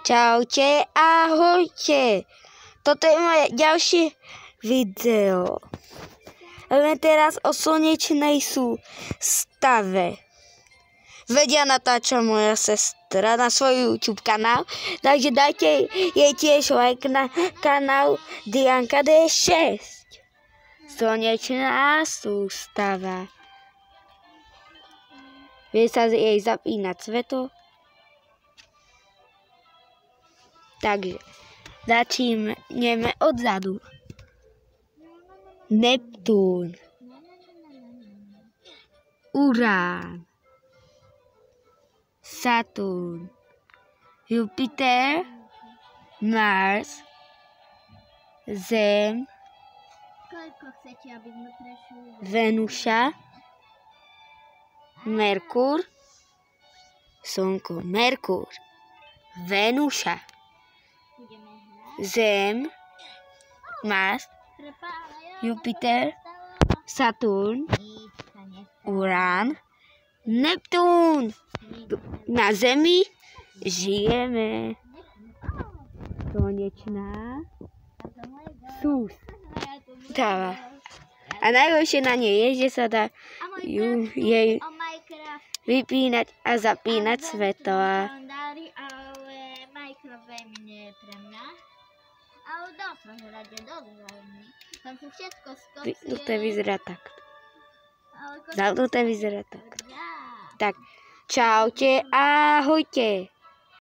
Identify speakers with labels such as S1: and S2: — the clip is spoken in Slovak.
S1: Čaute, ahojte. Toto je moje ďalšie video. Len teraz o slnečnej sústave. Vedia natáča moja sestra na svoj YouTube kanál, takže dajte jej tiež like na kanál Dianka D6. Slnečná sústava. Vie sa jej zapínať svetlo. Takže začneme odzadu. Neptún, Urán, Saturn, Jupiter, Mars, Zem, Venuša, Merkur, Slnko, Merkur, Venuša, Zem, Mars, Jupiter, Saturn, Urán, Neptún. Na Zemi žijeme. Slnečná sústava. A najhoršie na nej je, že sa dá jej vypínať a zapínať svetla. Vypnuté vyzerá takto. Zapnuté vyzerá takto. Tak, čaute, ahojte.